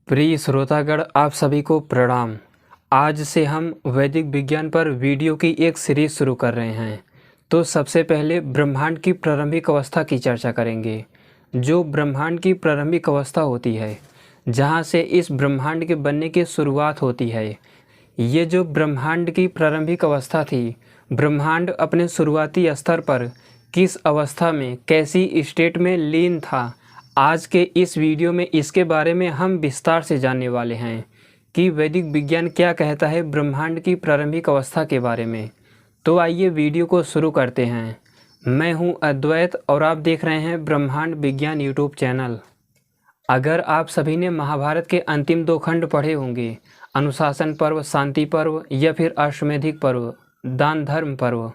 प्रिय श्रोतागण, आप सभी को प्रणाम। आज से हम वैदिक विज्ञान पर वीडियो की एक सीरीज शुरू कर रहे हैं। तो सबसे पहले ब्रह्मांड की प्रारंभिक अवस्था की चर्चा करेंगे। जो ब्रह्मांड की प्रारंभिक अवस्था होती है, जहां से इस ब्रह्मांड के बनने की शुरुआत होती है। ये जो ब्रह्मांड की प्रारंभिक अवस्था थी, ब्रह्मांड अपने शुरुआती स्तर पर किस अवस्था में, कैसी स्टेट में लीन था, आज के इस वीडियो में इसके बारे में हम विस्तार से जानने वाले हैं कि वैदिक विज्ञान क्या कहता है ब्रह्मांड की प्रारंभिक अवस्था के बारे में। तो आइए वीडियो को शुरू करते हैं। मैं हूं अद्वैत और आप देख रहे हैं ब्रह्मांड विज्ञान यूट्यूब चैनल। अगर आप सभी ने महाभारत के अंतिम 2 खंड पढ़े होंगे, अनुशासन पर्व, शांति पर्व या फिर अश्वमेधिक पर्व, दान धर्म पर्व,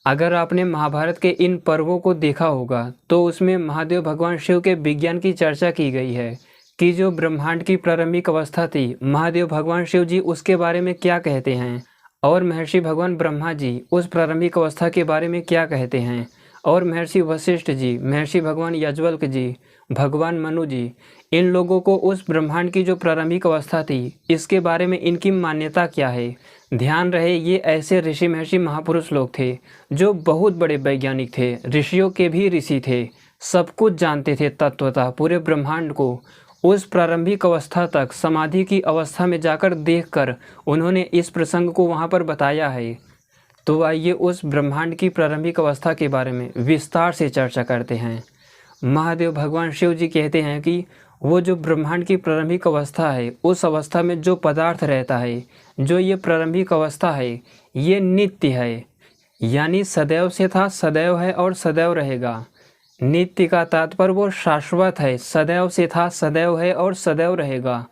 अगर आपने महाभारत के इन पर्वों को देखा होगा तो उसमें महादेव भगवान शिव के विज्ञान की चर्चा की गई है कि जो ब्रह्मांड की प्रारंभिक अवस्था थी, महादेव भगवान शिव जी उसके बारे में क्या कहते हैं और महर्षि भगवान ब्रह्मा जी उस प्रारंभिक अवस्था के बारे में क्या कहते हैं, और महर्षि वशिष्ठ जी, महर्षि भगवान याज्ञवल्क्य जी, भगवान मनु जी, इन लोगों को उस ब्रह्मांड की जो प्रारंभिक अवस्था थी इसके बारे में इनकी मान्यता क्या है। ध्यान रहे, ये ऐसे ऋषि महर्षि महापुरुष लोग थे जो बहुत बड़े वैज्ञानिक थे, ऋषियों के भी ऋषि थे, सब कुछ जानते थे तत्वतः पूरे ब्रह्मांड को। उस प्रारंभिक अवस्था तक समाधि की अवस्था में जाकर देखकर उन्होंने इस प्रसंग को वहाँ पर बताया है। तो आइए उस ब्रह्मांड की प्रारंभिक अवस्था के बारे में विस्तार से चर्चा करते हैं। महादेव भगवान शिव जी कहते हैं कि वो जो ब्रह्मांड की प्रारंभिक अवस्था है, उस अवस्था में जो पदार्थ रहता है, जो ये प्रारंभिक अवस्था है, ये नित्य है, यानी सदैव से था, सदैव है और सदैव रहेगा। नित्य का तात्पर्य वो शाश्वत है, सदैव से था, सदैव है और सदैव रहेगा।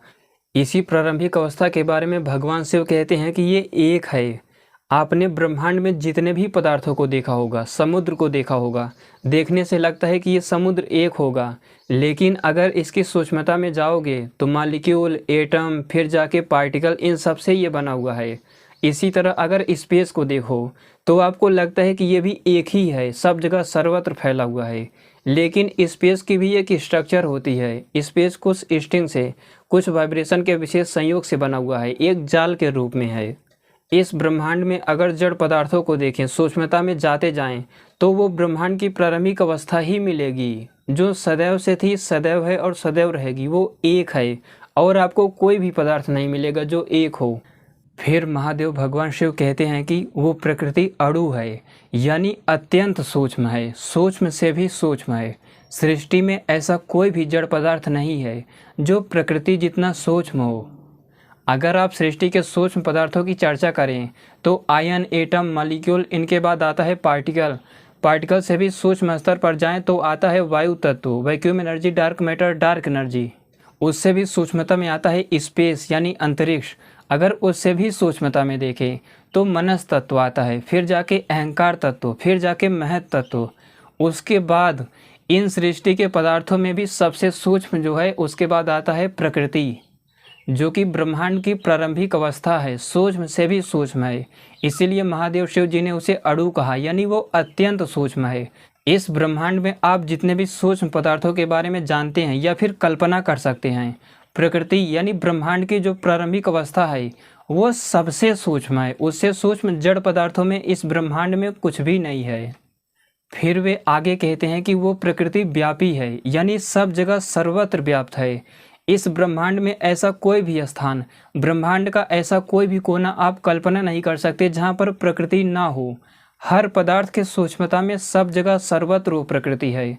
इसी प्रारंभिक अवस्था के बारे में भगवान शिव कहते हैं कि ये एक है। आपने ब्रह्मांड में जितने भी पदार्थों को देखा होगा, समुद्र को देखा होगा, देखने से लगता है कि ये समुद्र एक होगा, लेकिन अगर इसकी सूक्ष्मता में जाओगे तो मॉलिक्यूल, एटम, फिर जाके पार्टिकल, इन सब से ये बना हुआ है। इसी तरह अगर स्पेस को देखो तो आपको लगता है कि ये भी एक ही है, सब जगह सर्वत्र फैला हुआ है, लेकिन स्पेस की भी एक स्ट्रक्चर होती है। स्पेस कुछ स्ट्रिंग से, कुछ वाइब्रेशन के विशेष संयोग से बना हुआ है, एक जाल के रूप में है। इस ब्रह्मांड में अगर जड़ पदार्थों को देखें, सूक्ष्मता में जाते जाएं, तो वो ब्रह्मांड की प्रारंभिक अवस्था ही मिलेगी जो सदैव से थी, सदैव है और सदैव रहेगी। वो एक है और आपको कोई भी पदार्थ नहीं मिलेगा जो एक हो। फिर महादेव भगवान शिव कहते हैं कि वो प्रकृति अणु है, यानी अत्यंत सूक्ष्म है, सूक्ष्म से भी सूक्ष्म है। सृष्टि में ऐसा कोई भी जड़ पदार्थ नहीं है जो प्रकृति जितना सूक्ष्म हो। अगर आप सृष्टि के सूक्ष्म पदार्थों की चर्चा करें तो आयन, एटम, मॉलिक्यूल, इनके बाद आता है पार्टिकल। पार्टिकल से भी सूक्ष्म स्तर पर जाएं तो आता है वायु तत्व, vacuum energy, dark matter, dark energy. उससे भी सूक्ष्मता में आता है स्पेस यानी अंतरिक्ष। अगर उससे भी सूक्ष्मता में देखें तो मनस तत्व आता है, फिर जाके अहंकार तत्व, फिर जाके महत तत्व। उसके बाद इन सृष्टि के पदार्थों में भी सबसे सूक्ष्म जो है, उसके बाद आता है प्रकृति, जो कि ब्रह्मांड की प्रारंभिक अवस्था है, सूक्ष्म से भी सूक्ष्म है। इसीलिए महादेव शिव जी ने उसे अणु कहा, यानी वो अत्यंत सूक्ष्म है। इस ब्रह्मांड में आप जितने भी सूक्ष्म पदार्थों के बारे में जानते हैं या फिर कल्पना कर सकते हैं, प्रकृति यानी ब्रह्मांड की जो प्रारंभिक अवस्था है वो सबसे सूक्ष्म है। उससे सूक्ष्म जड़ पदार्थों में इस ब्रह्मांड में कुछ भी नहीं है। फिर वे आगे कहते हैं कि वो प्रकृति व्यापी है, यानी सब जगह सर्वत्र व्याप्त है। इस ब्रह्मांड में ऐसा कोई भी स्थान, ब्रह्मांड का ऐसा कोई भी कोना आप कल्पना नहीं कर सकते जहाँ पर प्रकृति ना हो। हर पदार्थ के सूक्ष्मता में सब जगह सर्वत्र वो प्रकृति है।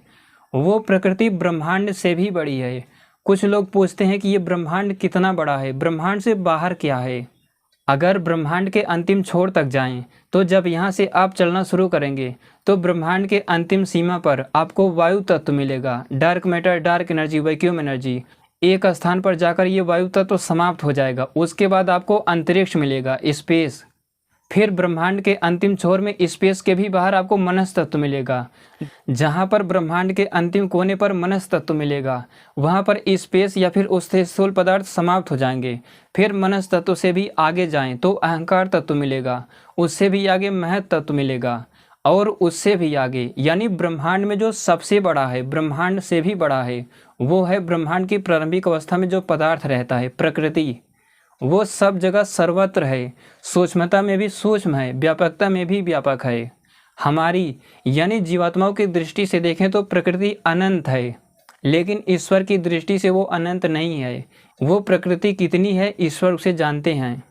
वो प्रकृति ब्रह्मांड से भी बड़ी है। कुछ लोग पूछते हैं कि ये ब्रह्मांड कितना बड़ा है, ब्रह्मांड से बाहर क्या है। अगर ब्रह्मांड के अंतिम छोर तक जाएं तो जब यहाँ से आप चलना शुरू करेंगे तो ब्रह्मांड के अंतिम सीमा पर आपको वायु तत्व मिलेगा, dark matter, dark energy, vacuum energy. एक स्थान पर जाकर ये वायु तत्व समाप्त हो जाएगा। उसके बाद आपको अंतरिक्ष मिलेगा, स्पेस। फिर ब्रह्मांड के अंतिम छोर में स्पेस के भी बाहर आपको मनस तत्व मिलेगा। जहाँ पर ब्रह्मांड के अंतिम कोने पर मनस तत्व मिलेगा, वहाँ पर स्पेस या फिर उससे स्थूल पदार्थ समाप्त हो जाएंगे। फिर मनस तत्व से भी आगे जाएं तो अहंकार तत्व मिलेगा, उससे भी आगे महत तत्व मिलेगा, और उससे भी आगे यानी ब्रह्मांड में जो सबसे बड़ा है, ब्रह्मांड से भी बड़ा है, वो है ब्रह्मांड की प्रारंभिक अवस्था में जो पदार्थ रहता है, प्रकृति, वो सब जगह सर्वत्र है, सूक्ष्मता में भी सूक्ष्म है, व्यापकता में भी व्यापक है। हमारी यानी जीवात्माओं की दृष्टि से देखें तो प्रकृति अनंत है, लेकिन ईश्वर की दृष्टि से वो अनंत नहीं है। वो प्रकृति कितनी है ईश्वर उसे जानते हैं।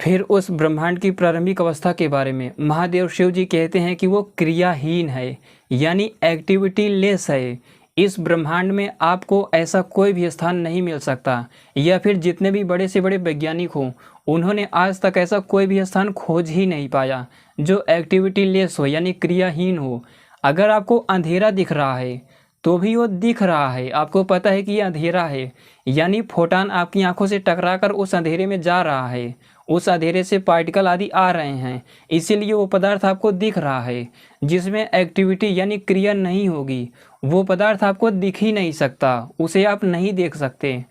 फिर उस ब्रह्मांड की प्रारंभिक अवस्था के बारे में महादेव शिव जी कहते हैं कि वो क्रियाहीन है, यानी एक्टिविटी लेस है। इस ब्रह्मांड में आपको ऐसा कोई भी स्थान नहीं मिल सकता, या फिर जितने भी बड़े से बड़े वैज्ञानिक हों उन्होंने आज तक ऐसा कोई भी स्थान खोज ही नहीं पाया जो एक्टिविटी लेस हो, यानी क्रियाहीन हो। अगर आपको अंधेरा दिख रहा है तो भी वो दिख रहा है, आपको पता है कि ये अंधेरा है, यानी फोटान आपकी आंखों से टकराकर उस अंधेरे में जा रहा है, उस अंधेरे से पार्टिकल आदि आ रहे हैं, इसीलिए वो पदार्थ आपको दिख रहा है। जिसमें एक्टिविटी यानी क्रिया नहीं होगी वो पदार्थ आपको दिख ही नहीं सकता, उसे आप नहीं देख सकते।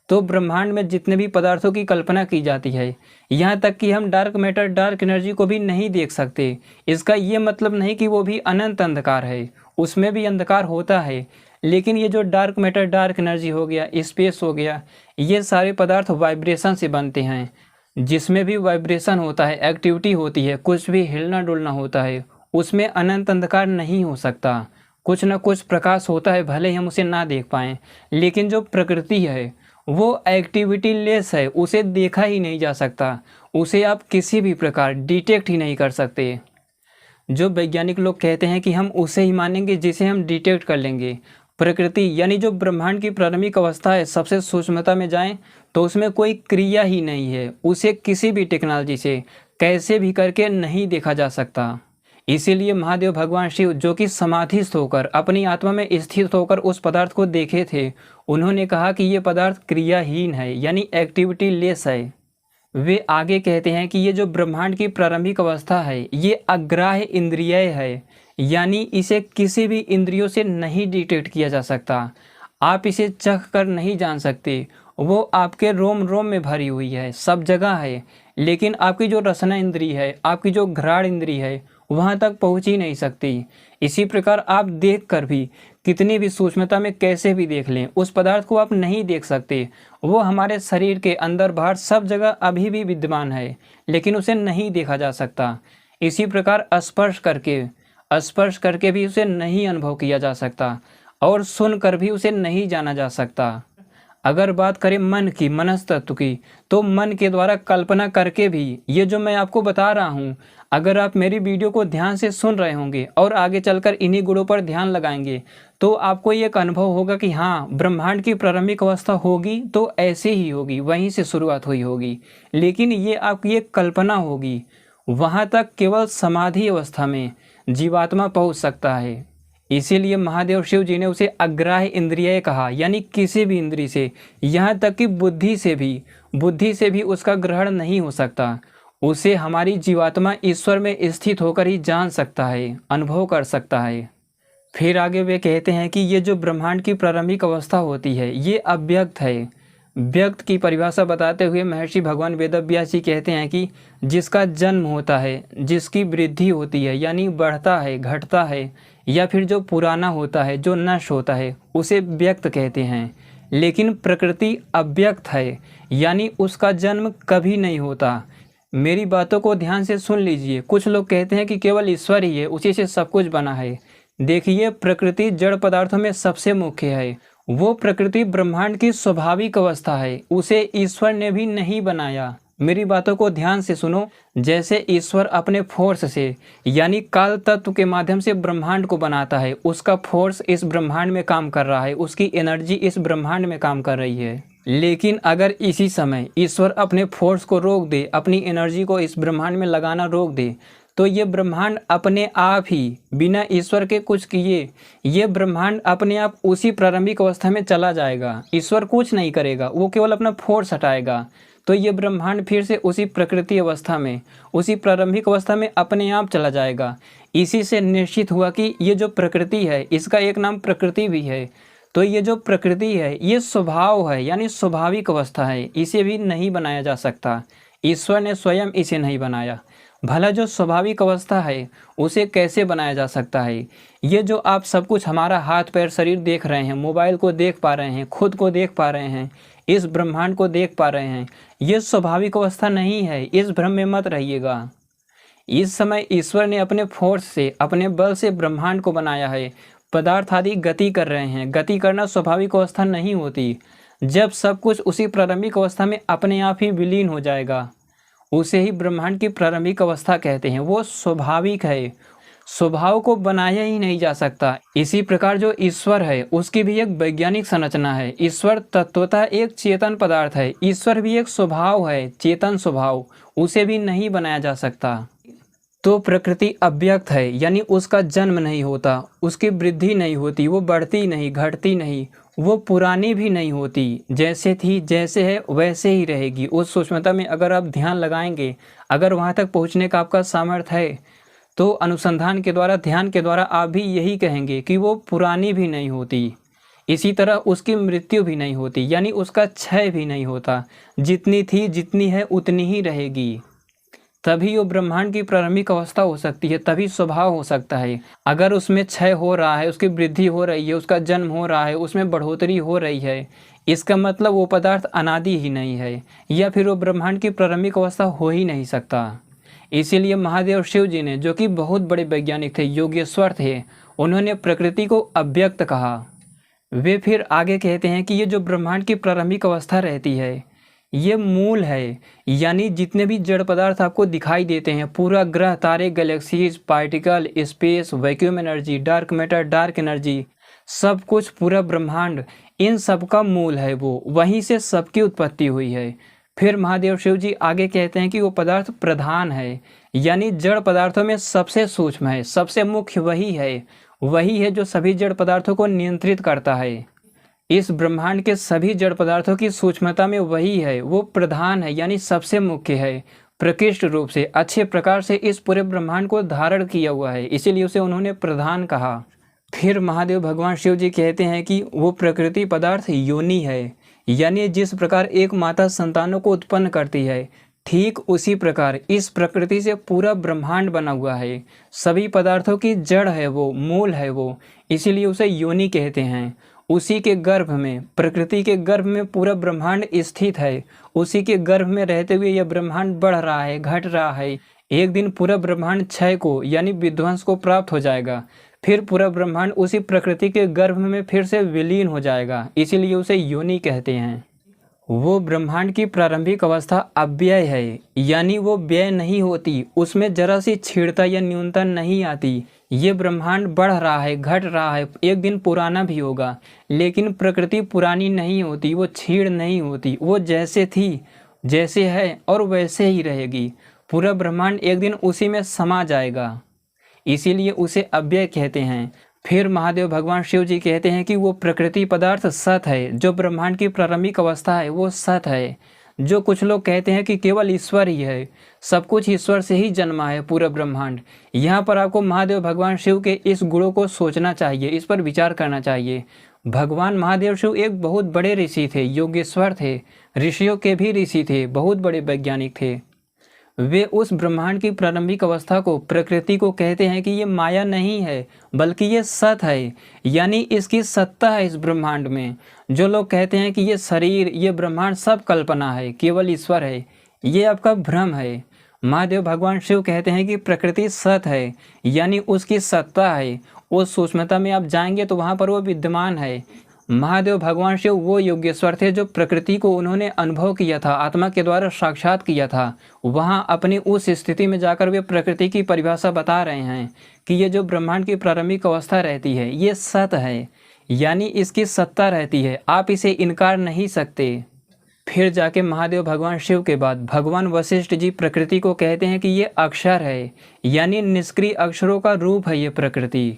तो ब्रह्मांड में जितने भी पदार्थों की कल्पना की जाती है, यहाँ तक कि हम डार्क मैटर, डार्क एनर्जी को भी नहीं देख सकते। इसका ये मतलब नहीं कि वो भी अनंत अंधकार है, उसमें भी अंधकार होता है, लेकिन ये जो डार्क मैटर, डार्क एनर्जी हो गया, स्पेस हो गया, ये सारे पदार्थ वाइब्रेशन से बनते हैं। जिसमें भी वाइब्रेशन होता है, एक्टिविटी होती है, कुछ भी हिलना डुलना होता है, उसमें अनंत अंधकार नहीं हो सकता। कुछ न कुछ प्रकाश होता है, भले ही हम उसे ना देख पाएँ, लेकिन जो प्रकृति है वो एक्टिविटी लेस है, उसे देखा ही नहीं जा सकता, उसे आप किसी भी प्रकार डिटेक्ट ही नहीं कर सकते। जो वैज्ञानिक लोग कहते हैं कि हम उसे ही मानेंगे जिसे हम डिटेक्ट कर लेंगे। प्रकृति यानी जो ब्रह्मांड की प्रारंभिक अवस्था है, सबसे सूक्ष्मता में जाएं तो उसमें कोई क्रिया ही नहीं है, उसे किसी भी टेक्नोलॉजी से कैसे भी करके नहीं देखा जा सकता। इसीलिए महादेव भगवान शिव जो कि समाधिस्थ होकर अपनी आत्मा में स्थित होकर उस पदार्थ को देखे थे, उन्होंने कहा कि ये पदार्थ क्रियाहीन है, यानी एक्टिविटी लेस है। वे आगे कहते हैं कि ये जो ब्रह्मांड की प्रारंभिक अवस्था है ये अग्राह्य इंद्रिय है, यानी इसे किसी भी इंद्रियों से नहीं डिटेक्ट किया जा सकता। आप इसे चख कर नहीं जान सकते, वो आपके रोम रोम में भरी हुई है, सब जगह है, लेकिन आपकी जो रसना इंद्री है, आपकी जो घ्राण इंद्री है, वहाँ तक पहुँच ही नहीं सकती। इसी प्रकार आप देख कर भी कितनी भी सूक्ष्मता में कैसे भी देख लें, उस पदार्थ को आप नहीं देख सकते। वो हमारे शरीर के अंदर बाहर सब जगह अभी भी विद्यमान है, लेकिन उसे नहीं देखा जा सकता। इसी प्रकार स्पर्श करके भी उसे नहीं अनुभव किया जा सकता, और सुनकर भी उसे नहीं जाना जा सकता। अगर बात करें मन की, मनस्तत्व की, तो मन के द्वारा कल्पना करके भी ये जो मैं आपको बता रहा हूँ, अगर आप मेरी वीडियो को ध्यान से सुन रहे होंगे और आगे चलकर इन्हीं गुणों पर ध्यान लगाएंगे तो आपको एक अनुभव होगा कि हाँ, ब्रह्मांड की प्रारंभिक अवस्था होगी तो ऐसे ही होगी, वहीं से शुरुआत हुई होगी, लेकिन ये आपकी एक कल्पना होगी। वहाँ तक केवल समाधि अवस्था में जीवात्मा पहुँच सकता है। इसीलिए महादेव शिव जी ने उसे अग्राह्य इंद्रिय कहा, यानी किसी भी इंद्रिय से, यहाँ तक कि बुद्धि से भी उसका ग्रहण नहीं हो सकता। उसे हमारी जीवात्मा ईश्वर में स्थित होकर ही जान सकता है, अनुभव कर सकता है। फिर आगे वे कहते हैं कि ये जो ब्रह्मांड की प्रारंभिक अवस्था होती है ये अव्यक्त है। व्यक्त की परिभाषा बताते हुए महर्षि भगवान वेदव्यास जी कहते हैं कि जिसका जन्म होता है, जिसकी वृद्धि होती है, यानी बढ़ता है, घटता है, या फिर जो पुराना होता है, जो नष्ट होता है, उसे व्यक्त कहते हैं। लेकिन प्रकृति अव्यक्त है, यानी उसका जन्म कभी नहीं होता। मेरी बातों को ध्यान से सुन लीजिए। कुछ लोग कहते हैं कि केवल ईश्वर ही है, उसी से सब कुछ बना है। देखिए, प्रकृति जड़ पदार्थों में सबसे मुख्य है। वो प्रकृति ब्रह्मांड की स्वाभाविक अवस्था है, उसे ईश्वर ने भी नहीं बनाया। मेरी बातों को ध्यान से सुनो। जैसे ईश्वर अपने फोर्स से, यानी काल तत्व के माध्यम से ब्रह्मांड को बनाता है, उसका फोर्स इस ब्रह्मांड में काम कर रहा है, उसकी एनर्जी इस ब्रह्मांड में काम कर रही है। लेकिन अगर इसी समय ईश्वर अपने फोर्स को रोक दे, अपनी एनर्जी को इस ब्रह्मांड में लगाना रोक दे, तो ये ब्रह्मांड अपने आप ही बिना ईश्वर के कुछ किए, ये ब्रह्मांड अपने आप उसी प्रारंभिक अवस्था में चला जाएगा। ईश्वर कुछ नहीं करेगा, वो केवल अपना फोर्स हटाएगा, तो ये ब्रह्मांड फिर से उसी प्रकृति अवस्था में, उसी प्रारंभिक अवस्था में अपने आप चला जाएगा। इसी से निश्चित हुआ कि ये जो प्रकृति है, इसका एक नाम प्रकृति भी है। तो ये जो प्रकृति है ये स्वभाव है, यानी स्वाभाविक अवस्था है, इसे भी नहीं बनाया जा सकता। ईश्वर ने स्वयं इसे नहीं बनाया। भला जो स्वाभाविक अवस्था है उसे कैसे बनाया जा सकता है। ये जो आप सब कुछ हमारा हाथ पैर शरीर देख रहे हैं, मोबाइल को देख पा रहे हैं, खुद को देख पा रहे हैं, इस ब्रह्मांड को देख पा रहे हैं, ये स्वाभाविक अवस्था नहीं है। इस भ्रम में मत रहिएगा। इस समय ईश्वर ने अपने फोर्स से, अपने बल से ब्रह्मांड को बनाया है। पदार्थ आदि गति कर रहे हैं। गति करना स्वाभाविक अवस्था नहीं होती। जब सब कुछ उसी प्रारंभिक अवस्था में अपने आप ही विलीन हो जाएगा, उसे ही ब्रह्मांड की प्रारंभिक अवस्था कहते हैं। वो स्वाभाविक है, स्वभाव को बनाया ही नहीं जा सकता। इसी प्रकार जो ईश्वर है उसकी भी एक वैज्ञानिक संरचना है। ईश्वर तत्वतः एक चेतन पदार्थ है। ईश्वर भी एक स्वभाव है, चेतन स्वभाव, उसे भी नहीं बनाया जा सकता। तो प्रकृति अव्यक्त है, यानी उसका जन्म नहीं होता, उसकी वृद्धि नहीं होती, वो बढ़ती नहीं, घटती नहीं, वो पुरानी भी नहीं होती। जैसे थी, जैसे है, वैसे ही रहेगी। उस सूक्ष्मता में अगर आप ध्यान लगाएंगे, अगर वहाँ तक पहुँचने का आपका सामर्थ्य है, तो अनुसंधान के द्वारा, ध्यान के द्वारा आप भी यही कहेंगे कि वो पुरानी भी नहीं होती। इसी तरह उसकी मृत्यु भी नहीं होती, यानी उसका क्षय भी नहीं होता। जितनी थी, जितनी है, उतनी ही रहेगी। तभी वो ब्रह्मांड की प्रारंभिक अवस्था हो सकती है, तभी स्वभाव हो सकता है। अगर उसमें क्षय हो रहा है, उसकी वृद्धि हो रही है, उसका जन्म हो रहा है, उसमें बढ़ोतरी हो रही है, इसका मतलब वो पदार्थ अनादि ही नहीं है, या फिर वो ब्रह्मांड की प्रारंभिक अवस्था हो ही नहीं सकता। इसीलिए महादेव शिव जी ने, जो कि बहुत बड़े वैज्ञानिक थे, योगेश्वर थे, उन्होंने प्रकृति को अव्यक्त कहा। वे फिर आगे कहते हैं कि ये जो ब्रह्मांड की प्रारंभिक अवस्था रहती है, ये मूल है। यानी जितने भी जड़ पदार्थ आपको दिखाई देते हैं, पूरा ग्रह, तारे, galaxies, particle, space, vacuum energy, dark matter, dark energy, सब कुछ, पूरा ब्रह्मांड, इन सब का मूल है वो। वहीं से सबकी उत्पत्ति हुई है। फिर महादेव शिव जी आगे कहते हैं कि वो पदार्थ प्रधान है, यानी जड़ पदार्थों में सबसे सूक्ष्म है, सबसे मुख्य वही है। वही है जो सभी जड़ पदार्थों को नियंत्रित करता है। इस ब्रह्मांड के सभी जड़ पदार्थों की सूक्ष्मता में वही है, वो प्रधान है, यानी सबसे मुख्य है। प्रकृष्ट रूप से, अच्छे प्रकार से इस पूरे ब्रह्मांड को धारण किया हुआ है, इसीलिए उसे उन्होंने प्रधान कहा। फिर महादेव भगवान शिव जी कहते हैं कि वो प्रकृति पदार्थ योनि है, यानी जिस प्रकार एक माता संतानों को उत्पन्न करती है, ठीक उसी प्रकार इस प्रकृति से पूरा ब्रह्मांड बना हुआ है। सभी पदार्थों की जड़ है वो, मूल है वो, इसीलिए उसे योनि कहते हैं। उसी के गर्भ में, प्रकृति के गर्भ में पूरा ब्रह्मांड स्थित है। उसी के गर्भ में रहते हुए यह ब्रह्मांड बढ़ रहा है, घट रहा है। एक दिन पूरा ब्रह्मांड क्षय को, यानी विध्वंस को प्राप्त हो जाएगा। फिर पूरा ब्रह्मांड उसी प्रकृति के गर्भ में फिर से विलीन हो जाएगा, इसीलिए उसे योनि कहते हैं। वो ब्रह्मांड की प्रारंभिक अवस्था अव्यय है, यानी वो व्यय नहीं होती, उसमें जरा सी छीड़ता या न्यूनता नहीं आती। ये ब्रह्मांड बढ़ रहा है, घट रहा है, एक दिन पुराना भी होगा, लेकिन प्रकृति पुरानी नहीं होती, वो छीड़ नहीं होती, वो जैसे थी, जैसे है और वैसे ही रहेगी। पूरा ब्रह्मांड एक दिन उसी में समा जाएगा, इसीलिए उसे अव्यय कहते हैं। फिर महादेव भगवान शिव जी कहते हैं कि वो प्रकृति पदार्थ सत है, जो ब्रह्मांड की प्रारंभिक अवस्था है वो सत है। जो कुछ लोग कहते हैं कि केवल ईश्वर ही है, सब कुछ ईश्वर से ही जन्मा है पूरा ब्रह्मांड, यहाँ पर आपको महादेव भगवान शिव के इस गुणों को सोचना चाहिए, इस पर विचार करना चाहिए। भगवान महादेव शिव एक बहुत बड़े ऋषि थे, योगेश्वर थे, ऋषियों के भी ऋषि थे, बहुत बड़े वैज्ञानिक थे। वे उस ब्रह्मांड की प्रारंभिक अवस्था को, प्रकृति को कहते हैं कि ये माया नहीं है, बल्कि ये सत है, यानी इसकी सत्ता है इस ब्रह्मांड में। जो लोग कहते हैं कि ये शरीर, ये ब्रह्मांड सब कल्पना है, केवल ईश्वर है, ये आपका भ्रम है। महादेव भगवान शिव कहते हैं कि प्रकृति सत है, यानी उसकी सत्ता है। उस सूक्ष्मता में आप जाएंगे तो वहाँ पर वो विद्यमान है। महादेव भगवान शिव वो योगेश्वर थे जो प्रकृति को उन्होंने अनुभव किया था, आत्मा के द्वारा साक्षात किया था। वहाँ अपनी उस स्थिति में जाकर वे प्रकृति की परिभाषा बता रहे हैं कि ये जो ब्रह्मांड की प्रारंभिक अवस्था रहती है ये सत है, यानी इसकी सत्ता रहती है, आप इसे इनकार नहीं सकते। फिर जाके महादेव भगवान शिव के बाद भगवान वशिष्ठ जी प्रकृति को कहते हैं कि ये अक्षर है, यानी निष्क्रिय अक्षरों का रूप है ये प्रकृति।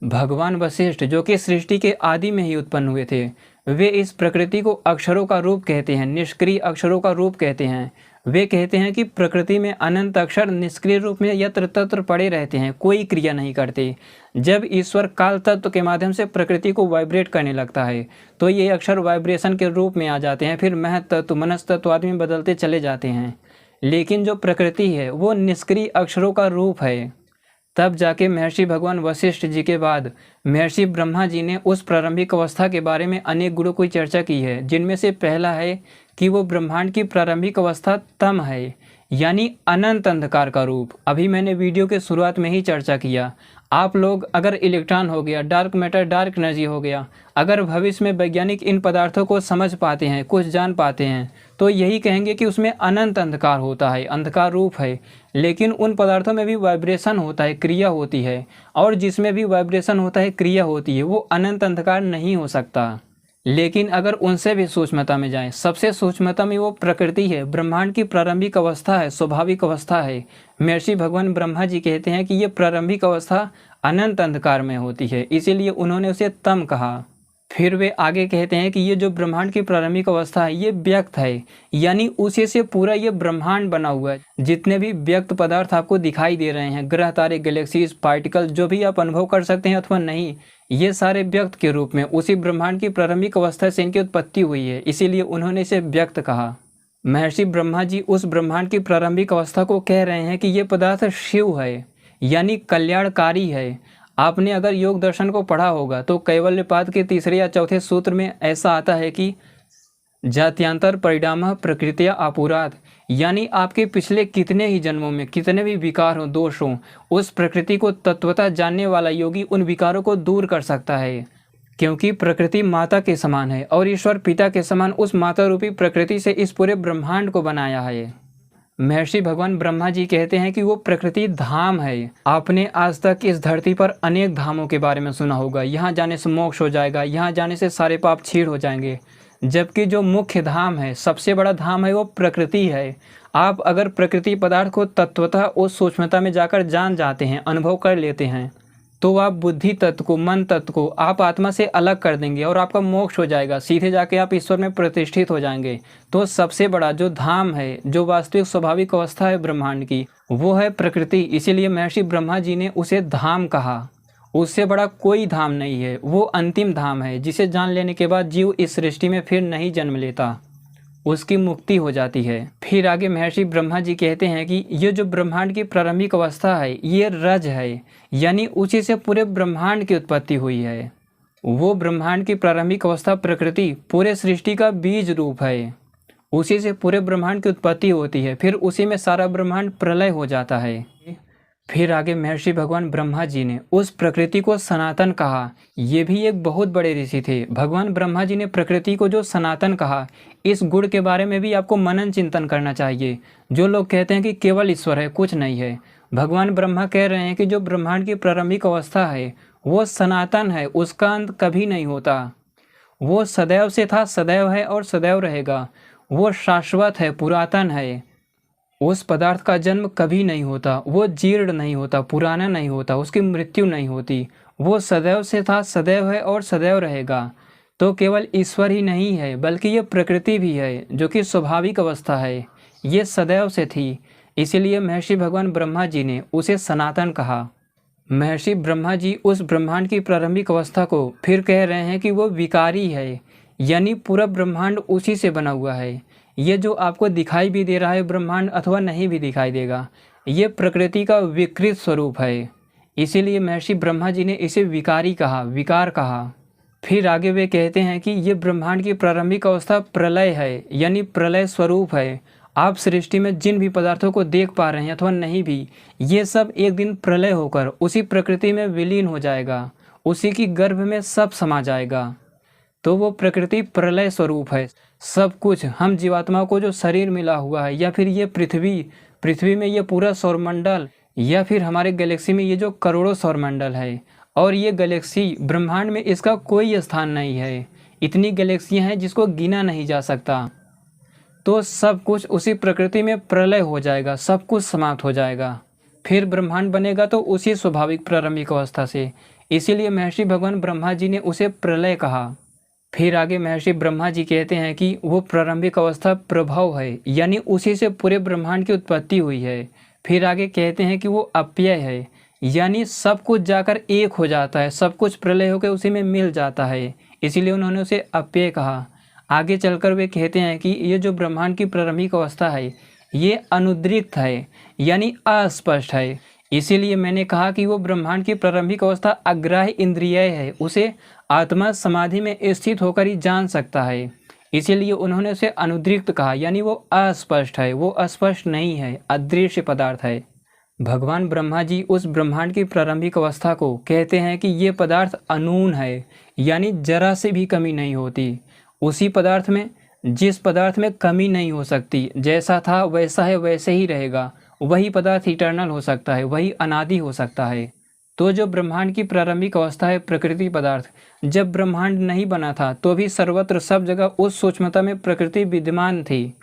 भगवान वशिष्ठ जो कि सृष्टि के आदि में ही उत्पन्न हुए थे, वे इस प्रकृति को अक्षरों का रूप कहते हैं, निष्क्रिय अक्षरों का रूप कहते हैं। वे कहते हैं कि प्रकृति में अनंत अक्षर निष्क्रिय रूप में यत्र तत्र पड़े रहते हैं, कोई क्रिया नहीं करते। जब ईश्वर काल तत्व के माध्यम से प्रकृति को वाइब्रेट करने लगता है तो ये अक्षर वाइब्रेशन के रूप में आ जाते हैं, फिर महत तत्व, मनस तत्व आदि में बदलते चले जाते हैं। लेकिन जो प्रकृति है वो निष्क्रिय अक्षरों का रूप है। तब जाके महर्षि भगवान वशिष्ठ जी के बाद महर्षि ब्रह्मा जी ने उस प्रारंभिक अवस्था के बारे में अनेक गुणों की चर्चा की है, जिनमें से पहला है कि वो ब्रह्मांड की प्रारंभिक अवस्था तम है, यानी अनंत अंधकार का रूप। अभी मैंने वीडियो के शुरुआत में ही चर्चा किया। आप लोग अगर इलेक्ट्रॉन हो गया, डार्क मैटर, डार्क एनर्जी हो गया, अगर भविष्य में वैज्ञानिक इन पदार्थों को समझ पाते हैं, कुछ जान पाते हैं, तो यही कहेंगे कि उसमें अनंत अंधकार होता है, अंधकार रूप है। लेकिन उन पदार्थों में भी वाइब्रेशन होता है, क्रिया होती है, और जिसमें भी वाइब्रेशन होता है, क्रिया होती है, वो अनंत अंधकार नहीं हो सकता। लेकिन अगर उनसे भी सूक्ष्मता में जाएं, सबसे सूक्ष्मता में वो प्रकृति है, ब्रह्मांड की प्रारंभिक अवस्था है, स्वाभाविक अवस्था है। महर्षि भगवान ब्रह्मा जी कहते हैं कि ये प्रारंभिक अवस्था अनंत अंधकार में होती है, इसीलिए उन्होंने उसे तम कहा। फिर वे आगे कहते हैं कि ये जो ब्रह्मांड की प्रारंभिक अवस्था है ये व्यक्त है, यानी उसी से पूरा ये ब्रह्मांड बना हुआ है। जितने भी व्यक्त पदार्थ आपको दिखाई दे रहे हैं, ग्रह, तारे, गैलेक्सीज, पार्टिकल, जो भी आप अनुभव कर सकते हैं अथवा नहीं, ये सारे व्यक्त के रूप में उसी ब्रह्मांड की प्रारंभिक अवस्था से इनकी उत्पत्ति हुई है, इसीलिए उन्होंने इसे व्यक्त कहा। महर्षि ब्रह्मा जी उस ब्रह्मांड की प्रारंभिक अवस्था को कह रहे हैं कि ये पदार्थ शिव है, यानी कल्याणकारी है। आपने अगर योग दर्शन को पढ़ा होगा तो कैवल्यपाद के तीसरे या चौथे सूत्र में ऐसा आता है कि जात्यांतर परिणामः प्रकृतिया आपुरात, यानी आपके पिछले कितने ही जन्मों में कितने भी विकार हों, दोष हों, उस प्रकृति को तत्वतः जानने वाला योगी उन विकारों को दूर कर सकता है। क्योंकि प्रकृति माता के समान है और ईश्वर पिता के समान उस माता रूपी प्रकृति से इस पूरे ब्रह्मांड को बनाया है। महर्षि भगवान ब्रह्मा जी कहते हैं कि वो प्रकृति धाम है। आपने आज तक इस धरती पर अनेक धामों के बारे में सुना होगा, यहाँ जाने से मोक्ष हो जाएगा, यहाँ जाने से सारे पाप छीड़ हो जाएंगे, जबकि जो मुख्य धाम है, सबसे बड़ा धाम है, वो प्रकृति है। आप अगर प्रकृति पदार्थ को तत्वतः उस सूक्ष्मता में जाकर जान जाते हैं, अनुभव कर लेते हैं, तो आप बुद्धि तत्व को, मन तत्व को आप आत्मा से अलग कर देंगे और आपका मोक्ष हो जाएगा, सीधे जाके आप ईश्वर में प्रतिष्ठित हो जाएंगे। तो सबसे बड़ा जो धाम है, जो वास्तविक स्वाभाविक अवस्था है ब्रह्मांड की, वो है प्रकृति। इसीलिए महर्षि ब्रह्मा जी ने उसे धाम कहा। उससे बड़ा कोई धाम नहीं है, वो अंतिम धाम है, जिसे जान लेने के बाद जीव इस सृष्टि में फिर नहीं जन्म लेता, उसकी मुक्ति हो जाती है। फिर आगे महर्षि ब्रह्मा जी कहते हैं कि ये जो ब्रह्मांड की प्रारंभिक अवस्था है ये रज है, यानी उसी से पूरे ब्रह्मांड की उत्पत्ति हुई है। वो ब्रह्मांड की प्रारंभिक अवस्था प्रकृति पूरे सृष्टि का बीज रूप है, उसी से पूरे ब्रह्मांड की उत्पत्ति होती है, फिर उसी में सारा ब्रह्मांड प्रलय हो जाता है। फिर आगे महर्षि भगवान ब्रह्मा जी ने उस प्रकृति को सनातन कहा। ये भी एक बहुत बड़े ऋषि थे। भगवान ब्रह्मा जी ने प्रकृति को जो सनातन कहा, इस गुण के बारे में भी आपको मनन चिंतन करना चाहिए। जो लोग कहते हैं कि केवल ईश्वर है, कुछ नहीं है, भगवान ब्रह्मा कह रहे हैं कि जो ब्रह्मांड की प्रारंभिक अवस्था है वो सनातन है, उसका अंत कभी नहीं होता। वो सदैव से था, सदैव है और सदैव रहेगा। वो शाश्वत है, पुरातन है। उस पदार्थ का जन्म कभी नहीं होता, वो जीर्ण नहीं होता, पुराना नहीं होता, उसकी मृत्यु नहीं होती। वो सदैव से था, सदैव है और सदैव रहेगा। तो केवल ईश्वर ही नहीं है, बल्कि ये प्रकृति भी है, जो कि स्वाभाविक अवस्था है, ये सदैव से थी। इसीलिए महर्षि भगवान ब्रह्मा जी ने उसे सनातन कहा। महर्षि ब्रह्मा जी उस ब्रह्मांड की प्रारंभिक अवस्था को फिर कह रहे हैं कि वो विकारी है, यानी पूरा ब्रह्मांड उसी से बना हुआ है। ये जो आपको दिखाई भी दे रहा है ब्रह्मांड, अथवा नहीं भी दिखाई देगा, ये प्रकृति का विकृत स्वरूप है। इसीलिए महर्षि ब्रह्मा जी ने इसे विकारी कहा, विकार कहा। फिर आगे वे कहते हैं कि ये ब्रह्मांड की प्रारंभिक अवस्था प्रलय है, यानी प्रलय स्वरूप है। आप सृष्टि में जिन भी पदार्थों को देख पा रहे हैं अथवा नहीं भी, ये सब एक दिन प्रलय होकर उसी प्रकृति में विलीन हो जाएगा, उसी की गर्भ में सब समा जाएगा। तो वो प्रकृति प्रलय स्वरूप है। सब कुछ, हम जीवात्मा को जो शरीर मिला हुआ है, या फिर ये पृथ्वी में ये पूरा सौरमंडल, या फिर हमारे गैलेक्सी में ये जो करोड़ों सौरमंडल है, और ये गैलेक्सी ब्रह्मांड में इसका कोई स्थान नहीं है। इतनी गैलेक्सियाँ हैं जिसको गिना नहीं जा सकता। तो सब कुछ उसी प्रकृति में प्रलय हो जाएगा, सब कुछ समाप्त हो जाएगा, फिर ब्रह्मांड बनेगा तो उसी स्वाभाविक प्रारंभिक अवस्था से। इसीलिए महर्षि भगवान ब्रह्मा जी ने उसे प्रलय कहा। फिर आगे महर्षि ब्रह्मा जी कहते हैं कि वो प्रारंभिक अवस्था प्रभव है, यानी उसी से पूरे ब्रह्मांड की उत्पत्ति हुई है। फिर आगे कहते हैं कि वो अप्यय है, यानी सब कुछ जाकर एक हो जाता है, सब कुछ प्रलय होकर उसी में मिल जाता है, इसीलिए उन्होंने उसे अप्यय कहा। आगे चलकर वे कहते हैं कि ये जो ब्रह्मांड की प्रारंभिक अवस्था है ये अनुद्रिक्त है यानी अस्पष्ट है। इसीलिए मैंने कहा कि वो ब्रह्मांड की प्रारंभिक अवस्था अग्राह्य इंद्रिय है, उसे आत्मा समाधि में स्थित होकर ही जान सकता है। इसीलिए उन्होंने उसे अनुद्रिक्त कहा, यानी वो अस्पष्ट है, वो स्पष्ट नहीं है, अदृश्य पदार्थ है। भगवान ब्रह्मा जी उस ब्रह्मांड की प्रारंभिक अवस्था को कहते हैं कि ये पदार्थ अनून है, यानी जरा से भी कमी नहीं होती उसी पदार्थ में, जिस पदार्थ में कमी नहीं हो सकती। जैसा था वैसा है, वैसे ही रहेगा। वही पदार्थ इटर्नल हो सकता है, वही अनादि हो सकता है। तो जो ब्रह्मांड की प्रारंभिक अवस्था है प्रकृति पदार्थ, जब ब्रह्मांड नहीं बना था तो भी सर्वत्र सब जगह उस सूक्ष्मता में प्रकृति विद्यमान थी।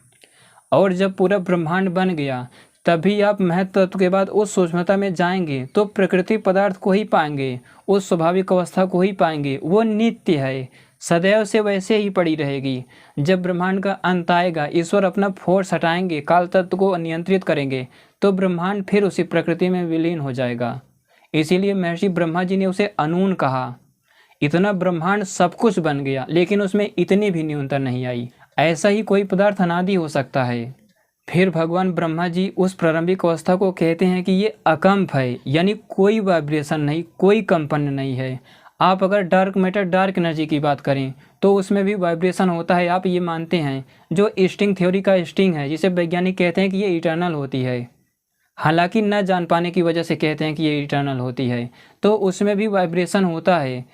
और जब पूरा ब्रह्मांड बन गया तभी आप महत्व तत्व के बाद उस सूक्ष्मता में जाएंगे तो प्रकृति पदार्थ को ही पाएंगे, उस स्वाभाविक अवस्था को ही पाएंगे। वो नित्य है, सदैव से वैसे ही पड़ी रहेगी। जब ब्रह्मांड का अंत आएगा, ईश्वर अपना फोर्स हटाएंगे, काल तत्व को नियंत्रित करेंगे, तो ब्रह्मांड फिर उसी प्रकृति में विलीन हो जाएगा। इसीलिए महर्षि ब्रह्मा जी ने उसे अनून कहा। इतना ब्रह्मांड सब कुछ बन गया लेकिन उसमें इतनी भी न्यूनता नहीं आई। ऐसा ही कोई पदार्थ अनादि हो सकता है। फिर भगवान ब्रह्मा जी उस प्रारंभिक अवस्था को कहते हैं कि ये अकंप है, यानी कोई वाइब्रेशन नहीं, कोई कंपन नहीं है। आप अगर डार्क मैटर, डार्क एनर्जी की बात करें तो उसमें भी वाइब्रेशन होता है, आप ये मानते हैं। जो स्टिंग थ्योरी का स्टिंग है, जिसे वैज्ञानिक कहते हैं कि ये इटर्नल होती है, हालांकि न जान पाने की वजह से कहते हैं कि ये इटर्नल होती है, तो उसमें भी वाइब्रेशन होता है।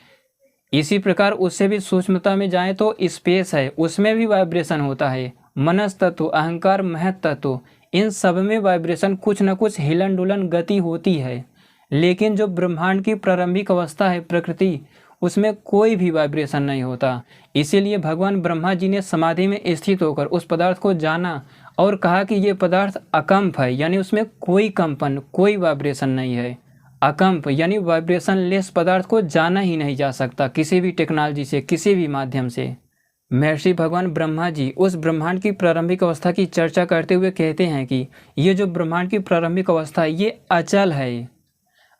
इसी प्रकार उससे भी सूक्ष्मता में जाएं तो स्पेस है, उसमें भी वाइब्रेशन होता है। मनस तत्व, अहंकार, महत तत्व, इन सब में वाइब्रेशन, कुछ न कुछ हिलन डुलन गति होती है। लेकिन जो ब्रह्मांड की प्रारंभिक अवस्था है प्रकृति, उसमें कोई भी वाइब्रेशन नहीं होता। इसीलिए भगवान ब्रह्मा जी ने समाधि में स्थित होकर उस पदार्थ को जाना और कहा कि ये पदार्थ अकंप है, यानी उसमें कोई कंपन, कोई वाइब्रेशन नहीं है। अकंप यानी वाइब्रेशन लेस पदार्थ को जाना ही नहीं जा सकता किसी भी टेक्नोलॉजी से, किसी भी माध्यम से। महर्षि भगवान ब्रह्मा जी उस ब्रह्मांड की प्रारंभिक अवस्था की चर्चा करते हुए कहते हैं कि ये जो ब्रह्मांड की प्रारंभिक अवस्था है ये अचल है।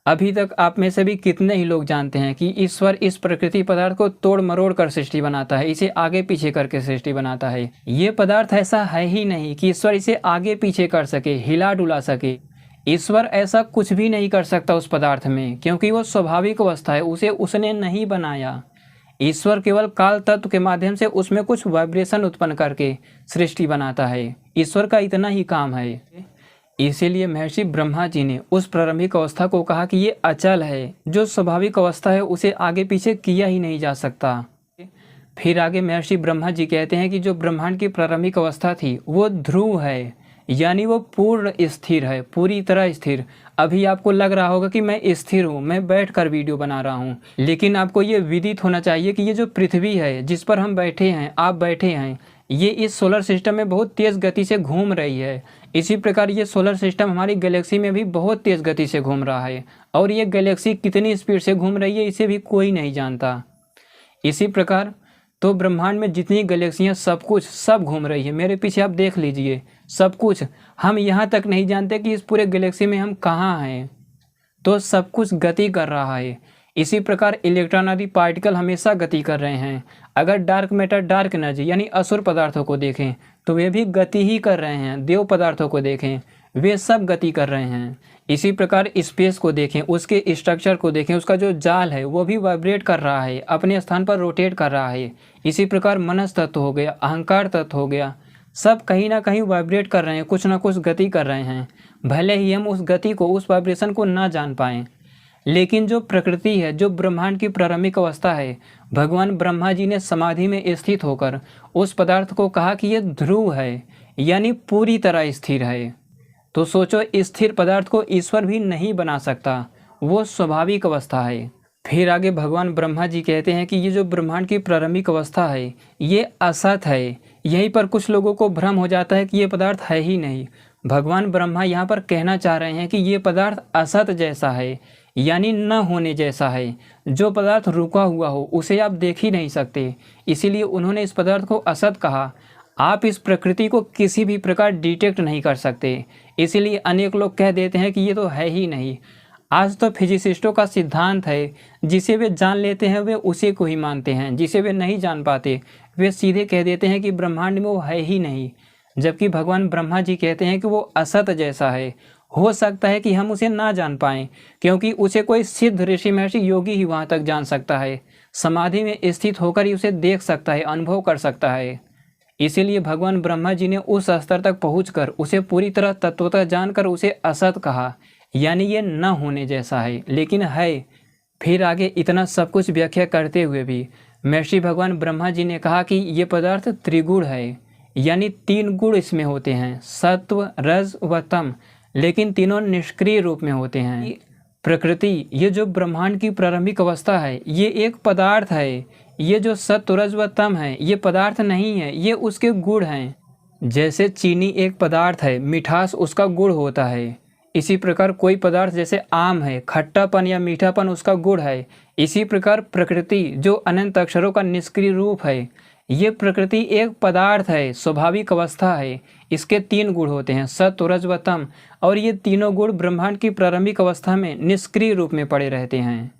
अभी तक आप में से भी कितने ही लोग जानते हैं कि ईश्वर इस प्रकृति पदार्थ को तोड़ मरोड़ कर सृष्टि बनाता है, इसे आगे पीछे करके सृष्टि बनाता है। ये पदार्थ ऐसा है ही नहीं कि ईश्वर इसे आगे पीछे कर सके, हिला डुला सके। ईश्वर ऐसा कुछ भी नहीं कर सकता उस पदार्थ में, क्योंकि वो स्वाभाविक अवस्था है, उसे उसने नहीं बनाया। ईश्वर केवल काल तत्व के माध्यम से उसमें कुछ वाइब्रेशन उत्पन्न करके सृष्टि बनाता है। ईश्वर का इतना ही काम है। इसीलिए महर्षि ब्रह्मा जी ने उस प्रारंभिक अवस्था को कहा कि ये अचल है, जो स्वाभाविक अवस्था है उसे आगे पीछे किया ही नहीं जा सकता। फिर आगे महर्षि ब्रह्मा जी कहते हैं कि जो ब्रह्मांड की प्रारंभिक अवस्था थी वो ध्रुव है, यानी वो पूर्ण स्थिर है, पूरी तरह स्थिर। अभी आपको लग रहा होगा कि मैं स्थिर हूँ, मैं बैठकर वीडियो बना रहा हूँ, लेकिन आपको ये विदित होना चाहिए कि ये जो पृथ्वी है जिस पर हम बैठे हैं, आप बैठे हैं, ये इस सोलर सिस्टम में बहुत तेज़ गति से घूम रही है। इसी प्रकार ये सोलर सिस्टम हमारी गैलेक्सी में भी बहुत तेज़ गति से घूम रहा है, और ये गैलेक्सी कितनी स्पीड से घूम रही है इसे भी कोई नहीं जानता। इसी प्रकार तो ब्रह्मांड में जितनी गैलेक्सियाँ, सब कुछ सब घूम रही है। मेरे पीछे आप देख लीजिए, सब कुछ। हम यहाँ तक नहीं जानते कि इस पूरे गैलेक्सी में हम कहाँ हैं, तो सब कुछ गति कर रहा है। इसी प्रकार इलेक्ट्रॉन आदि पार्टिकल हमेशा गति कर रहे हैं। अगर डार्क मैटर, डार्क एनर्जी यानी असुर पदार्थों को देखें तो वे भी गति ही कर रहे हैं। देव पदार्थों को देखें, वे सब गति कर रहे हैं। इसी प्रकार स्पेस को देखें, उसके स्ट्रक्चर को देखें, उसका जो जाल है वो भी वाइब्रेट कर रहा है, अपने स्थान पर रोटेट कर रहा है। इसी प्रकार मनस तत्व हो गया, अहंकार तत्व हो गया, सब कहीं ना कहीं वाइब्रेट कर रहे हैं, कुछ ना कुछ गति कर रहे हैं। भले ही हम उस गति को, उस वाइब्रेशन को ना जान पाएँ, लेकिन जो प्रकृति है, जो ब्रह्मांड की प्रारंभिक अवस्था है, भगवान ब्रह्मा जी ने समाधि में स्थित होकर उस पदार्थ को कहा कि ये ध्रुव है, यानी पूरी तरह स्थिर है। तो सोचो, स्थिर पदार्थ को ईश्वर भी नहीं बना सकता, वो स्वाभाविक अवस्था है। फिर आगे भगवान ब्रह्मा जी कहते हैं कि ये जो ब्रह्मांड की प्रारंभिक अवस्था है ये असत है। यहीं पर कुछ लोगों को भ्रम हो जाता है कि ये पदार्थ है ही नहीं। भगवान ब्रह्मा यहाँ पर कहना चाह रहे हैं कि ये पदार्थ असत जैसा है, यानी न होने जैसा है। जो पदार्थ रुका हुआ हो उसे आप देख ही नहीं सकते, इसीलिए उन्होंने इस पदार्थ को असत कहा। आप इस प्रकृति को किसी भी प्रकार डिटेक्ट नहीं कर सकते, इसीलिए अनेक लोग कह देते हैं कि ये तो है ही नहीं। आज तो फिजिसिस्टों का सिद्धांत है, जिसे वे जान लेते हैं वे उसी को ही मानते हैं, जिसे वे नहीं जान पाते वे सीधे कह देते हैं कि ब्रह्मांड में वो है ही नहीं। जबकि भगवान ब्रह्मा जी कहते हैं कि वो असत जैसा है। हो सकता है कि हम उसे ना जान पाएं, क्योंकि उसे कोई सिद्ध ऋषि महर्षि योगी ही वहाँ तक जान सकता है, समाधि में स्थित होकर ही उसे देख सकता है, अनुभव कर सकता है। इसीलिए भगवान ब्रह्मा जी ने उस स्तर तक पहुंचकर उसे पूरी तरह तत्वतः जानकर उसे असत कहा, यानी ये न होने जैसा है, लेकिन है। फिर आगे इतना सब कुछ व्याख्या करते हुए भी महर्षि भगवान ब्रह्मा जी ने कहा कि ये पदार्थ त्रिगुण है, यानी 3 गुण इसमें होते हैं, सत्व, रज व तम, लेकिन तीनों निष्क्रिय रूप में होते हैं। प्रकृति, ये जो ब्रह्मांड की प्रारंभिक अवस्था है, ये एक पदार्थ है। ये जो सत्व, रज व तम है, ये पदार्थ नहीं है, ये उसके गुण हैं। जैसे चीनी एक पदार्थ है, मिठास उसका गुण होता है। इसी प्रकार कोई पदार्थ जैसे आम है, खट्टापन या मीठापन उसका गुण है। इसी प्रकार प्रकृति जो अनंत अक्षरों का निष्क्रिय रूप है, ये प्रकृति एक पदार्थ है, स्वाभाविक अवस्था है। इसके 3 गुण होते हैं, सत्व, रज व तम, और ये तीनों गुण ब्रह्मांड की प्रारंभिक अवस्था में निष्क्रिय रूप में पड़े रहते हैं।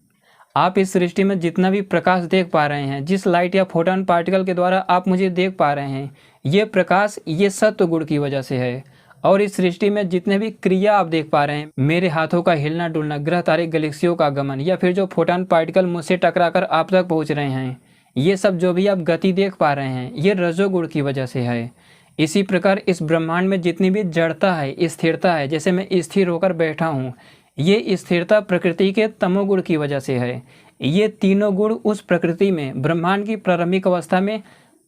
आप इस सृष्टि में जितना भी प्रकाश देख पा रहे हैं, जिस लाइट या फोटोन पार्टिकल के द्वारा आप मुझे देख पा रहे हैं, ये प्रकाश ये सत्व गुण की वजह से है। और इस सृष्टि में जितने भी क्रिया आप देख पा रहे हैं, मेरे हाथों का हिलना डुलना, ग्रह तारे गैलेक्सियों का गमन, या फिर जो फोटोन पार्टिकल मुझसे टकराकर आप तक पहुंच रहे हैं, ये सब जो भी आप गति देख पा रहे हैं, ये रजोगुण की वजह से है। इसी प्रकार इस ब्रह्मांड में जितनी भी जड़ता है, स्थिरता है, जैसे मैं स्थिर होकर बैठा हूँ, ये स्थिरता प्रकृति के तमोगुण की वजह से है। ये तीनों गुण उस प्रकृति में ब्रह्मांड की प्रारंभिक अवस्था में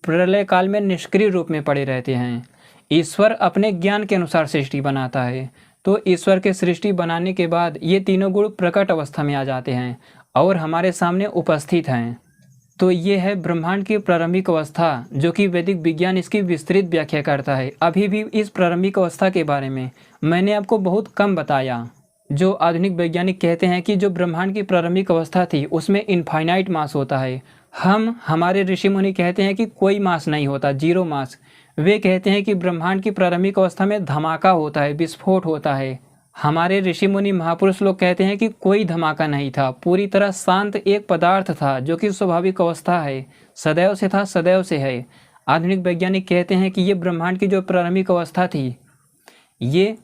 प्रलय काल में निष्क्रिय रूप में पड़े रहते हैं। ईश्वर अपने ज्ञान के अनुसार सृष्टि बनाता है, तो ईश्वर के सृष्टि बनाने के बाद ये तीनों गुण प्रकट अवस्था में आ जाते हैं और हमारे सामने उपस्थित हैं। तो ये है ब्रह्मांड की प्रारंभिक अवस्था, जो कि वैदिक विज्ञान इसकी विस्तृत व्याख्या करता है। अभी भी इस प्रारंभिक अवस्था के बारे में मैंने आपको बहुत कम बताया। जो आधुनिक वैज्ञानिक कहते हैं कि जो ब्रह्मांड की प्रारंभिक अवस्था थी उसमें इनफाइनाइट मास होता है। हमारे ऋषि मुनि कहते हैं कि कोई मास नहीं होता, 0 मास। वे कहते हैं कि ब्रह्मांड की प्रारंभिक अवस्था में धमाका होता है, विस्फोट होता है। हमारे ऋषि मुनि महापुरुष लोग कहते हैं कि कोई धमाका नहीं था, पूरी तरह शांत एक पदार्थ था, जो कि स्वाभाविक अवस्था है, सदैव से था, सदैव से है। आधुनिक वैज्ञानिक कहते हैं कि ये ब्रह्मांड की जो प्रारंभिक अवस्था थी, ये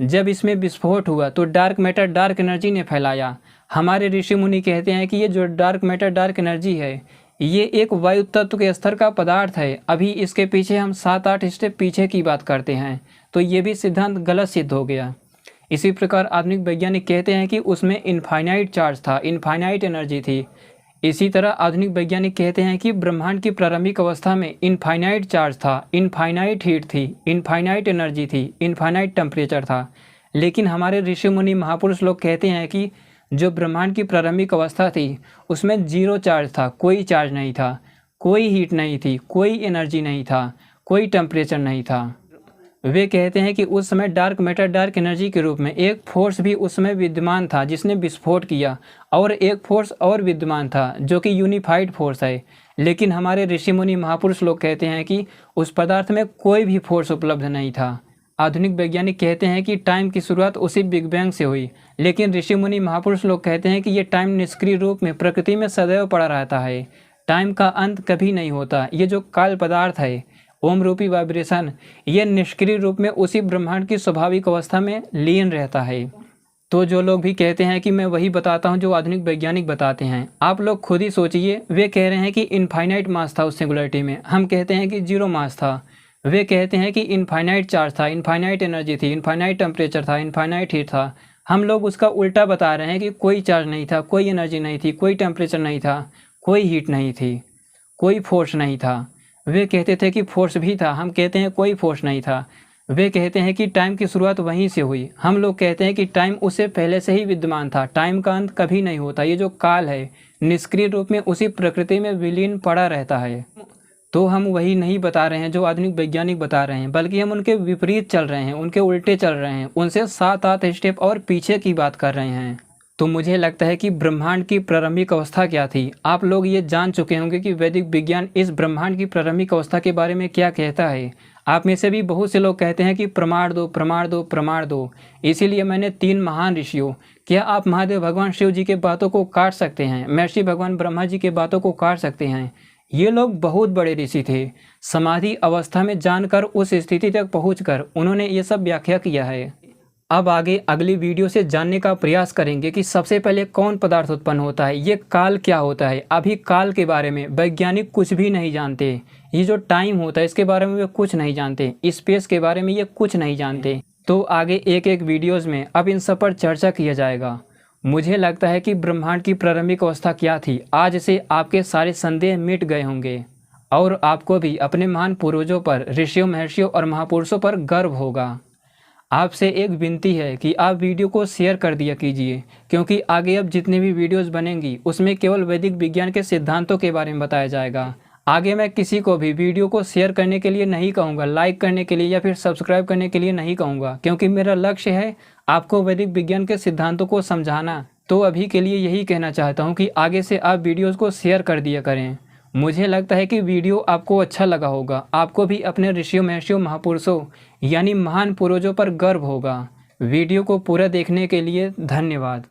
जब इसमें विस्फोट हुआ तो डार्क मैटर, डार्क एनर्जी ने फैलाया। हमारे ऋषि मुनि कहते हैं कि ये जो डार्क मैटर, डार्क एनर्जी है, ये एक वायु तत्व के स्तर का पदार्थ है। अभी इसके पीछे हम 7-8 स्टेप पीछे की बात करते हैं, तो ये भी सिद्धांत गलत सिद्ध हो गया। इसी प्रकार आधुनिक वैज्ञानिक कहते हैं कि उसमें इनफाइनाइट चार्ज था, इनफाइनाइट एनर्जी थी। इसी तरह आधुनिक वैज्ञानिक कहते हैं कि ब्रह्मांड की प्रारंभिक अवस्था में इनफाइनाइट चार्ज था, इनफाइनाइट हीट थी, इनफाइनाइट एनर्जी थी, इनफाइनाइट टेम्परेचर था। लेकिन हमारे ऋषि मुनि महापुरुष लोग कहते हैं कि जो ब्रह्मांड की प्रारंभिक अवस्था थी उसमें 0 चार्ज था, कोई चार्ज नहीं था, कोई हीट नहीं थी, कोई एनर्जी नहीं था, कोई टेम्परेचर नहीं था। वे कहते हैं कि उस समय डार्क मैटर, डार्क एनर्जी के रूप में एक फोर्स भी उस समय विद्यमान था जिसने विस्फोट किया, और एक फोर्स और विद्यमान था जो कि यूनिफाइड फोर्स है। लेकिन हमारे ऋषि मुनि महापुरुष लोग कहते हैं कि उस पदार्थ में कोई भी फोर्स उपलब्ध नहीं था। आधुनिक वैज्ञानिक कहते हैं कि टाइम की शुरुआत उसी बिग बैंग से हुई, लेकिन ऋषि मुनि महापुरुष लोग कहते हैं कि ये टाइम निष्क्रिय रूप में प्रकृति में सदैव पड़ा रहता है, टाइम का अंत कभी नहीं होता। ये जो काल पदार्थ है, ओम रूपी वाइब्रेशन, ये निष्क्रिय रूप में उसी ब्रह्मांड की स्वाभाविक अवस्था में लीन रहता है। तो जो लोग भी कहते हैं कि मैं वही बताता हूँ जो आधुनिक वैज्ञानिक बताते हैं, आप लोग खुद ही सोचिए। वे कह रहे हैं कि इनफाइनाइट मास था उस सिंगुलरिटी में, हम कहते हैं कि 0 मास था। वे कहते हैं कि इनफाइनाइट चार्ज था, इनफाइनाइट एनर्जी थी, इनफाइनाइट टेम्परेचर था, इनफाइनाइट हीट था। हम लोग उसका उल्टा बता रहे हैं कि कोई चार्ज नहीं था, कोई एनर्जी नहीं थी, कोई टेम्परेचर नहीं था, कोई हीट नहीं थी, कोई फोर्स नहीं था। वे कहते थे कि फोर्स भी था, हम कहते हैं कोई फोर्स नहीं था। वे कहते हैं कि टाइम की शुरुआत वहीं से हुई, हम लोग कहते हैं कि टाइम उससे पहले से ही विद्यमान था, टाइम का अंत कभी नहीं होता। ये जो काल है निष्क्रिय रूप में उसी प्रकृति में विलीन पड़ा रहता है। तो हम वही नहीं बता रहे हैं जो आधुनिक वैज्ञानिक बता रहे हैं, बल्कि हम उनके विपरीत चल रहे हैं, उनके उल्टे चल रहे हैं, उनसे 7-8 स्टेप और पीछे की बात कर रहे हैं। तो मुझे लगता है कि ब्रह्मांड की प्रारंभिक अवस्था क्या थी, आप लोग ये जान चुके होंगे कि वैदिक विज्ञान इस ब्रह्मांड की प्रारंभिक अवस्था के बारे में क्या कहता है। आप में से भी बहुत से लोग कहते हैं कि प्रमाण दो, प्रमाण दो, प्रमाण दो। इसीलिए मैंने 3 महान ऋषियों, क्या आप महादेव भगवान शिव जी के बातों को काट सकते हैं, महर्षि भगवान ब्रह्मा जी के बातों को काट सकते हैं, ये लोग बहुत बड़े ऋषि थे। समाधि अवस्था में जानकर उस स्थिति तक पहुंचकर उन्होंने ये सब व्याख्या किया है। अब आगे अगली वीडियो से जानने का प्रयास करेंगे कि सबसे पहले कौन पदार्थ उत्पन्न होता है, ये काल क्या होता है। अभी काल के बारे में वैज्ञानिक कुछ भी नहीं जानते। ये जो टाइम होता है इसके बारे में वे कुछ नहीं जानते। स्पेस के बारे में ये कुछ नहीं जानते। तो आगे एक एक वीडियोज़ में अब इन सब पर चर्चा किया जाएगा। मुझे लगता है कि ब्रह्मांड की प्रारंभिक अवस्था क्या थी, आज से आपके सारे संदेह मिट गए होंगे और आपको भी अपने महान पूर्वजों पर, ऋषियों, महर्षियों और महापुरुषों पर गर्व होगा। आपसे एक विनती है कि आप वीडियो को शेयर कर दिया कीजिए, क्योंकि आगे अब जितने भी वीडियोस बनेंगी उसमें केवल वैदिक विज्ञान के सिद्धांतों के बारे में बताया जाएगा। आगे मैं किसी को भी वीडियो को शेयर करने के लिए नहीं कहूँगा, लाइक करने के लिए या फिर सब्सक्राइब करने के लिए नहीं कहूँगा, क्योंकि मेरा लक्ष्य है आपको वैदिक विज्ञान के सिद्धांतों को समझाना। तो अभी के लिए यही कहना चाहता हूँ कि आगे से आप वीडियोज़ को शेयर कर दिया करें। मुझे लगता है कि वीडियो आपको अच्छा लगा होगा। आपको भी अपने ऋषियों, महर्षियों, महापुरुषों यानी महान पूर्वजों पर गर्व होगा। वीडियो को पूरा देखने के लिए धन्यवाद।